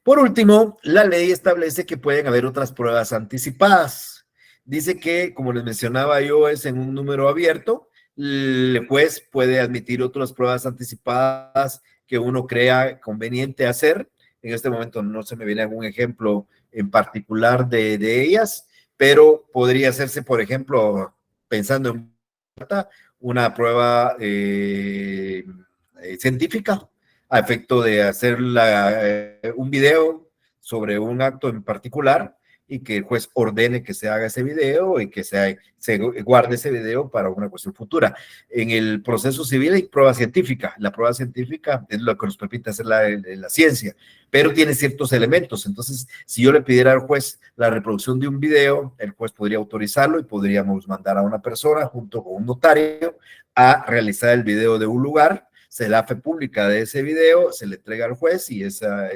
Por último, la ley establece que pueden haber otras pruebas anticipadas. Dice que, como les mencionaba yo, es en un número abierto. El juez puede admitir otras pruebas anticipadas que uno crea conveniente hacer. En este momento no se me viene algún ejemplo en particular de ellas, pero podría hacerse, por ejemplo, pensando en una prueba científica a efecto de hacer un video sobre un acto en particular y que el juez ordene que se haga ese video y que se guarde ese video para una cuestión futura. En el proceso civil hay prueba científica. La prueba científica es lo que nos permite hacer la ciencia, pero tiene ciertos elementos. Entonces, si yo le pidiera al juez la reproducción de un video, el juez podría autorizarlo y podríamos mandar a una persona junto con un notario a realizar el video de un lugar. Se da fe pública de ese video, se le entrega al juez y esa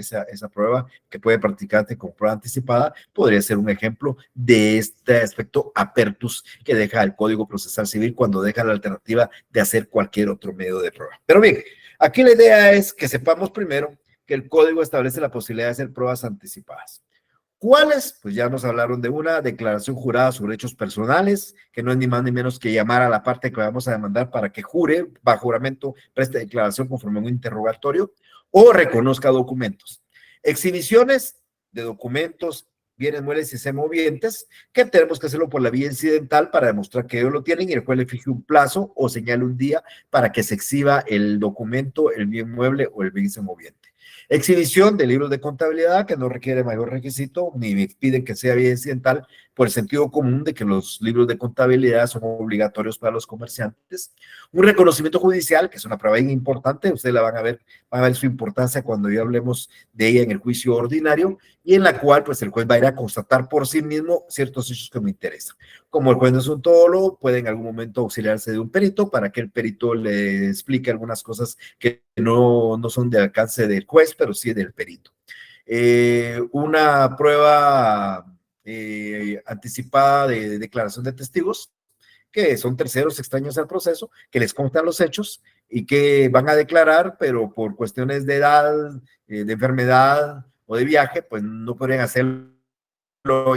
prueba que puede practicarse con prueba anticipada podría ser un ejemplo de este aspecto apertus que deja el Código Procesal Civil cuando deja la alternativa de hacer cualquier otro medio de prueba. Pero bien, aquí la idea es que sepamos primero que el Código establece la posibilidad de hacer pruebas anticipadas. ¿Cuáles? Pues ya nos hablaron de una declaración jurada sobre hechos personales, que no es ni más ni menos que llamar a la parte que vamos a demandar para que jure, bajo juramento, preste declaración conforme a un interrogatorio o reconozca documentos. Exhibiciones de documentos, bienes muebles y semovientes, que tenemos que hacerlo por la vía incidental para demostrar que ellos lo tienen y el juez le fije un plazo o señale un día para que se exhiba el documento, el bien mueble o el bien semoviente. Exhibición de libros de contabilidad que no requiere mayor requisito ni me piden que sea vía incidental por el sentido común de que los libros de contabilidad son obligatorios para los comerciantes. Un reconocimiento judicial, que es una prueba bien importante, ustedes la van a ver su importancia cuando ya hablemos de ella en el juicio ordinario y en la cual pues el juez va a ir a constatar por sí mismo ciertos hechos que me interesan. Como el juez no es un todólogo, puede en algún momento auxiliarse de un perito para que el perito le explique algunas cosas que no son de alcance del juez, pero sí del perito. Una prueba anticipada de declaración de testigos, que son terceros extraños al proceso, que les constan los hechos y que van a declarar, pero por cuestiones de edad, de enfermedad o de viaje, pues no podrían hacerlo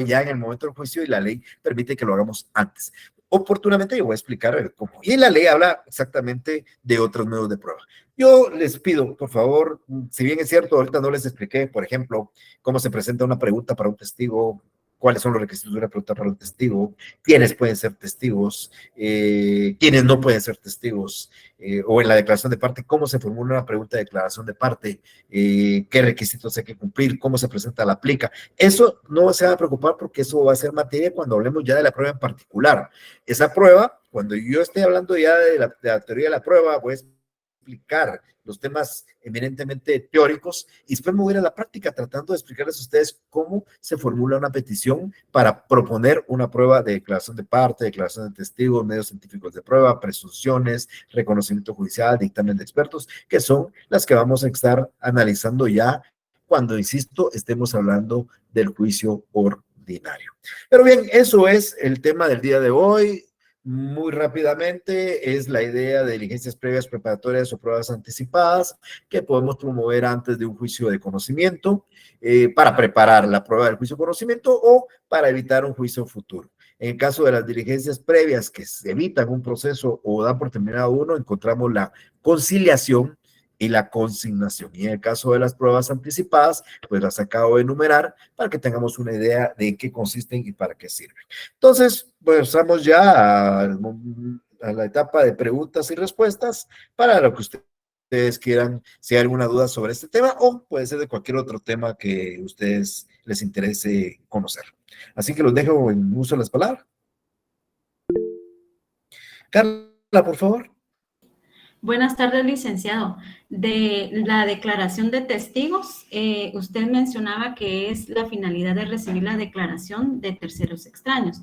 ya en el momento del juicio y la ley permite que lo hagamos antes. Oportunamente yo voy a explicar cómo. Y la ley habla exactamente de otros medios de prueba. Yo les pido, por favor, si bien es cierto, ahorita no les expliqué, por ejemplo, cómo se presenta una pregunta para un testigo, cuáles son los requisitos de una pregunta para un testigo, quiénes pueden ser testigos, quiénes no pueden ser testigos, o en la declaración de parte, cómo se formula una pregunta de declaración de parte, qué requisitos hay que cumplir, cómo se presenta la plica. Eso no se va a preocupar porque eso va a ser materia cuando hablemos ya de la prueba en particular. Esa prueba, cuando yo esté hablando ya de la teoría de la prueba, voy a explicar los temas eminentemente teóricos y después me voy a ir a la práctica tratando de explicarles a ustedes cómo se formula una petición para proponer una prueba de declaración de parte, declaración de testigos, medios científicos de prueba, presunciones, reconocimiento judicial, dictamen de expertos, que son las que vamos a estar analizando ya cuando, insisto, estemos hablando del juicio ordinario. Pero bien, eso es el tema del día de hoy. Muy rápidamente, es la idea de diligencias previas preparatorias o pruebas anticipadas que podemos promover antes de un juicio de conocimiento para preparar la prueba del juicio de conocimiento o para evitar un juicio futuro. En el caso de las diligencias previas que se evitan un proceso o dan por terminado uno, encontramos la conciliación y la consignación. Y en el caso de las pruebas anticipadas, pues las acabo de enumerar para que tengamos una idea de en qué consisten y para qué sirven. Entonces, pues vamos ya a la etapa de preguntas y respuestas para lo que ustedes quieran, si hay alguna duda sobre este tema o puede ser de cualquier otro tema que a ustedes les interese conocer. Así que los dejo en uso de las palabras. Carla, por favor. Buenas tardes, licenciado. De la declaración de testigos, usted mencionaba que es la finalidad de recibir la declaración de terceros extraños,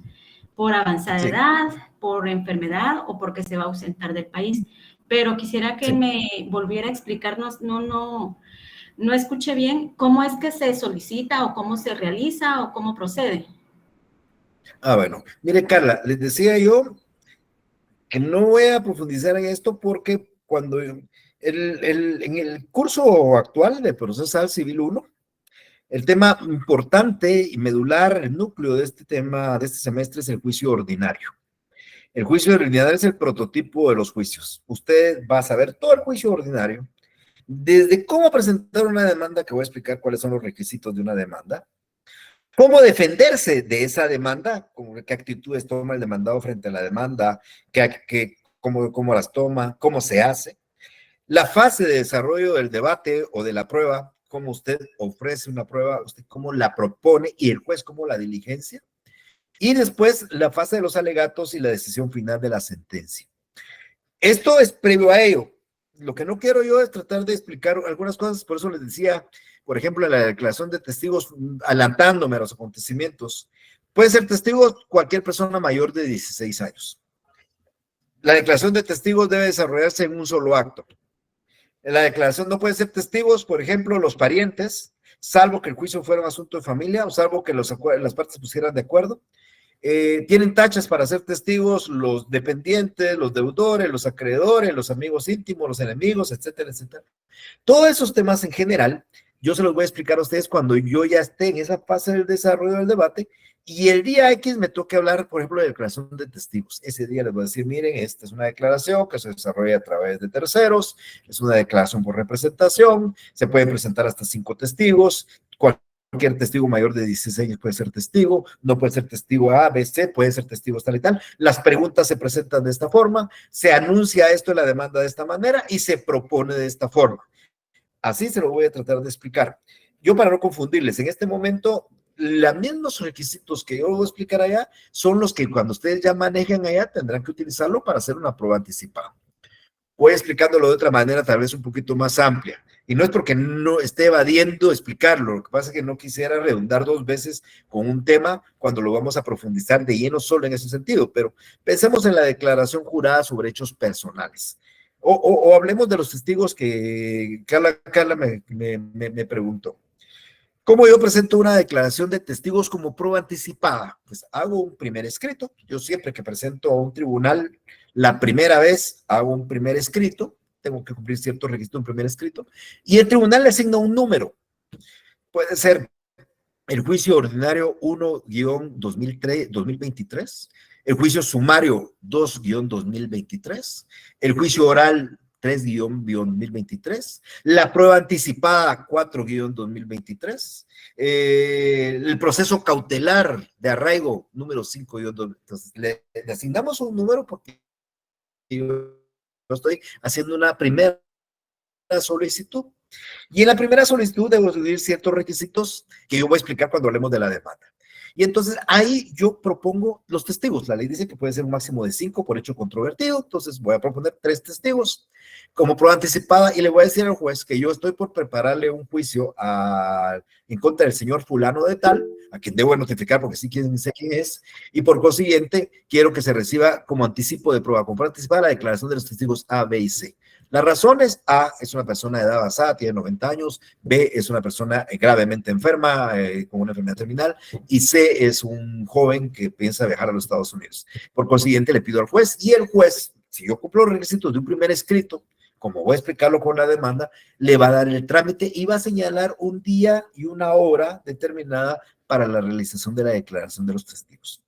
por avanzada edad, por enfermedad o porque se va a ausentar del país. Pero quisiera que me volviera a explicarnos, no escuché bien, cómo es que se solicita o cómo se realiza o cómo procede. Bueno, mire, Carla, les decía yo que no voy a profundizar en esto porque cuando en el curso actual de Procesal Civil 1, el tema importante y medular, el núcleo de este tema, de este semestre, es el juicio ordinario. El juicio ordinario es el prototipo de los juicios. Usted va a saber todo el juicio ordinario, desde cómo presentar una demanda, que voy a explicar cuáles son los requisitos de una demanda, cómo defenderse de esa demanda, qué actitudes toma el demandado frente a la demanda, cómo las toma, cómo se hace, la fase de desarrollo del debate o de la prueba, cómo usted ofrece una prueba, usted cómo la propone y el juez cómo la diligencia. Y después la fase de los alegatos y la decisión final de la sentencia. Esto es previo a ello. Lo que no quiero yo es tratar de explicar algunas cosas, por eso les decía, por ejemplo, en la declaración de testigos, adelantándome a los acontecimientos, puede ser testigo cualquier persona mayor de 16 años. La declaración de testigos debe desarrollarse en un solo acto. En la declaración no pueden ser testigos, por ejemplo, los parientes, salvo que el juicio fuera un asunto de familia o salvo que las partes pusieran de acuerdo. Tienen tachas para ser testigos los dependientes, los deudores, los acreedores, los amigos íntimos, los enemigos, etcétera, etcétera. Todos esos temas en general, yo se los voy a explicar a ustedes cuando yo ya esté en esa fase del desarrollo del debate y el día X me toque hablar, por ejemplo, de declaración de testigos. Ese día les voy a decir, miren, esta es una declaración que se desarrolla a través de terceros, es una declaración por representación, se pueden presentar hasta 5 testigos, cualquier testigo mayor de 16 años puede ser testigo, no puede ser testigo A, B, C, puede ser testigo tal y tal. Las preguntas se presentan de esta forma, se anuncia esto en la demanda de esta manera y se propone de esta forma. Así se lo voy a tratar de explicar. Yo para no confundirles, en este momento, los mismos requisitos que yo voy a explicar allá son los que cuando ustedes ya manejen allá tendrán que utilizarlo para hacer una prueba anticipada. Voy explicándolo de otra manera, tal vez un poquito más amplia. Y no es porque no esté evadiendo explicarlo, lo que pasa es que no quisiera redundar 2 veces con un tema cuando lo vamos a profundizar de lleno solo en ese sentido, pero pensemos en la declaración jurada sobre hechos personales. O hablemos de los testigos que Carla me preguntó. ¿Cómo yo presento una declaración de testigos como prueba anticipada? Pues hago un primer escrito. Yo siempre que presento a un tribunal, la primera vez hago un primer escrito, tengo que cumplir ciertos requisitos en un primer escrito, y el tribunal le asigna un número. Puede ser el juicio ordinario 1-2023, el juicio sumario 2-2023, el juicio oral 3-2023, la prueba anticipada 4-2023, el proceso cautelar de arraigo número 5-2023. Entonces, le asignamos un número porque yo estoy haciendo una primera solicitud. Y en la primera solicitud debo seguir ciertos requisitos que yo voy a explicar cuando hablemos de la demanda. Y entonces ahí yo propongo los testigos. La ley dice que puede ser un máximo de 5 por hecho controvertido. Entonces voy a proponer 3 testigos como prueba anticipada y le voy a decir al juez que yo estoy por prepararle un juicio en contra del señor fulano de tal, a quien debo notificar porque sí sé quién es, y por consiguiente quiero que se reciba como anticipo de prueba, como prueba anticipada la declaración de los testigos A, B y C. Las razones: A, es una persona de edad avanzada, tiene 90 años, B, es una persona gravemente enferma, con una enfermedad terminal, y C, es un joven que piensa viajar a los Estados Unidos. Por consiguiente, le pido al juez, y el juez, si yo cumplo los requisitos de un primer escrito, como voy a explicarlo con la demanda, le va a dar el trámite y va a señalar un día y una hora determinada para la realización de la declaración de los testigos.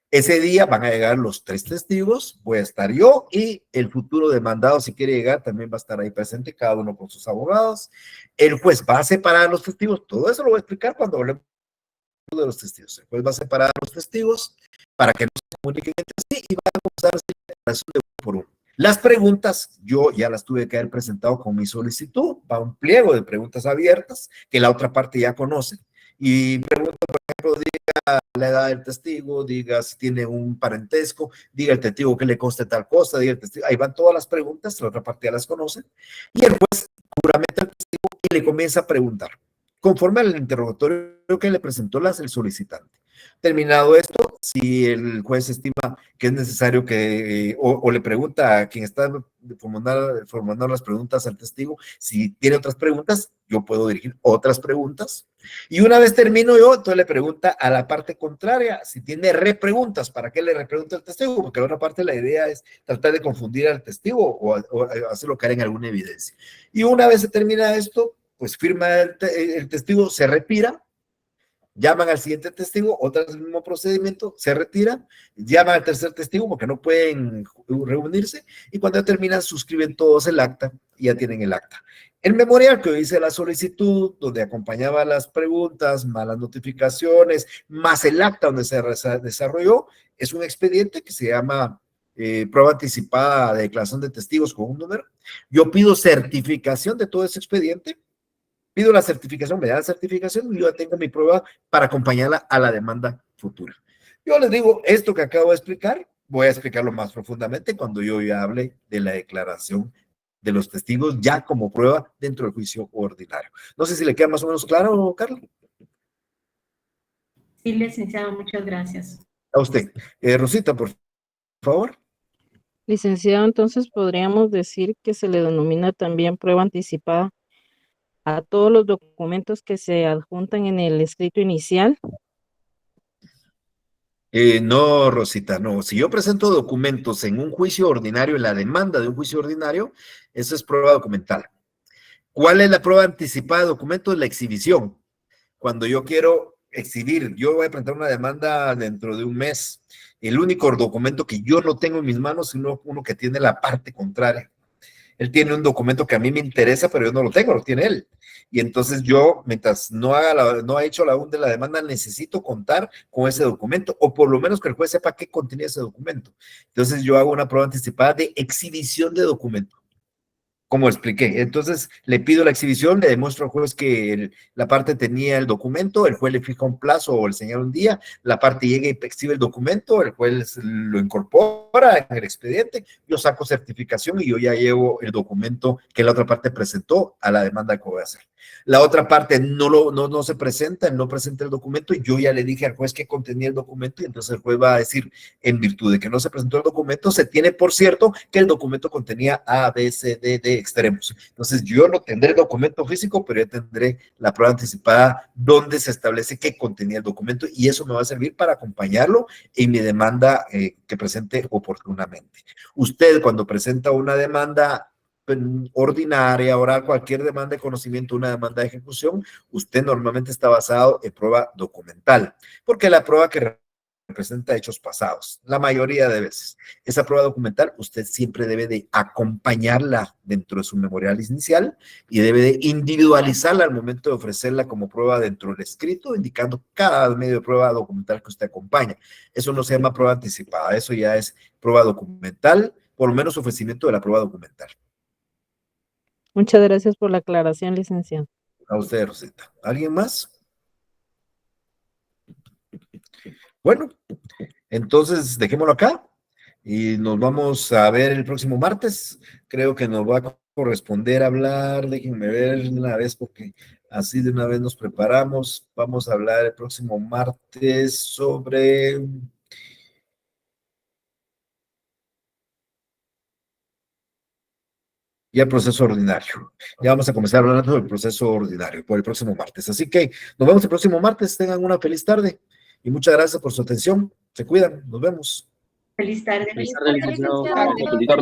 Ese día van a llegar los 3 testigos, voy a estar yo y el futuro demandado, si quiere llegar, también va a estar ahí presente, cada uno con sus abogados. El juez va a separar a los testigos, todo eso lo voy a explicar cuando hablemos de los testigos. El juez va a separar a los testigos para que no se comuniquen entre sí y va a comenzar a hacer la declaración de uno por uno. Las preguntas, yo ya las tuve que haber presentado con mi solicitud, va un pliego de preguntas abiertas que la otra parte ya conoce. Y pregunta, por ejemplo, diga la edad del testigo, diga si tiene un parentesco, diga el testigo que le conste tal cosa, diga el testigo, ahí van todas las preguntas, la otra parte ya las conoce, y el juez juramenta al testigo y le comienza a preguntar, conforme al interrogatorio que le presentó el solicitante. Terminado esto, si el juez estima que es necesario que, o le pregunta a quien está formulando las preguntas al testigo, si tiene otras preguntas, yo puedo dirigir otras preguntas. Y una vez termino yo, entonces le pregunta a la parte contraria si tiene repreguntas. ¿Para qué le repregunta al testigo? Porque la otra parte, la idea es tratar de confundir al testigo o hacerlo caer en alguna evidencia. Y una vez se termina esto, pues firma el testigo, se retira. Llaman al siguiente testigo, otra vez el mismo procedimiento, se retira, llaman al tercer testigo porque no pueden reunirse y cuando ya terminan suscriben todos el acta y ya tienen el acta. El memorial que dice la solicitud, donde acompañaba las preguntas, más las notificaciones, más el acta donde se desarrolló, es un expediente que se llama prueba anticipada de declaración de testigos con un número. Yo pido certificación de todo ese expediente. Pido la certificación, me da la certificación y yo ya tengo mi prueba para acompañarla a la demanda futura. Yo les digo, esto que acabo de explicar, voy a explicarlo más profundamente cuando yo ya hable de la declaración de los testigos ya como prueba dentro del juicio ordinario. No sé si le queda más o menos claro, Carlos. Sí, licenciado, muchas gracias. A usted. Rosita, por favor. Licenciado, entonces podríamos decir que se le denomina también prueba anticipada a todos los documentos que se adjuntan en el escrito inicial. No, Rosita, no. Si yo presento documentos en un juicio ordinario, en la demanda de un juicio ordinario, eso es prueba documental. ¿Cuál es la prueba anticipada de documentos? La exhibición. Cuando yo quiero exhibir, yo voy a presentar una demanda dentro de un mes. El único documento que yo no tengo en mis manos es uno que tiene la parte contraria. Él tiene un documento que a mí me interesa, pero yo no lo tengo, lo tiene él. Y entonces yo, mientras no ha hecho la de la demanda, necesito contar con ese documento, o por lo menos que el juez sepa qué contenía ese documento. Entonces yo hago una prueba anticipada de exhibición de documento, como expliqué. Entonces le pido la exhibición, le demuestro al juez que la parte tenía el documento, el juez le fija un plazo o le señala un día, la parte llega y exhibe el documento, el juez lo incorpora en el expediente, yo saco certificación y yo ya llevo el documento que la otra parte presentó a la demanda que voy a hacer. La otra parte no se presenta, no presenta el documento y yo ya le dije al juez que contenía el documento y entonces el juez va a decir, en virtud de que no se presentó el documento, se tiene por cierto que el documento contenía A, B, C, D extremos. Entonces yo no tendré el documento físico, pero ya tendré la prueba anticipada donde se establece qué contenía el documento y eso me va a servir para acompañarlo en mi demanda que presente oportunamente. Usted cuando presenta una demanda ordinaria, oral, cualquier demanda de conocimiento, una demanda de ejecución, usted normalmente está basado en prueba documental, porque la prueba que representa hechos pasados, la mayoría de veces. Esa prueba documental usted siempre debe de acompañarla dentro de su memorial inicial y debe de individualizarla al momento de ofrecerla como prueba dentro del escrito, indicando cada medio de prueba documental que usted acompaña. Eso no se llama prueba anticipada, eso ya es prueba documental, por lo menos ofrecimiento de la prueba documental. Muchas gracias por la aclaración, licenciado. A usted, Rosita. ¿Alguien más? Bueno, entonces dejémoslo acá y nos vamos a ver el próximo martes. Creo que nos va a corresponder hablar, déjenme ver una vez porque así de una vez nos preparamos. Vamos a hablar el próximo martes sobre... ya el proceso ordinario. Ya vamos a comenzar hablando del proceso ordinario por el próximo martes. Así que nos vemos el próximo martes. Tengan una feliz tarde y muchas gracias por su atención. Se cuidan. Nos vemos. Feliz tarde. Feliz tarde, licenciado. Feliz tarde. Feliz tarde.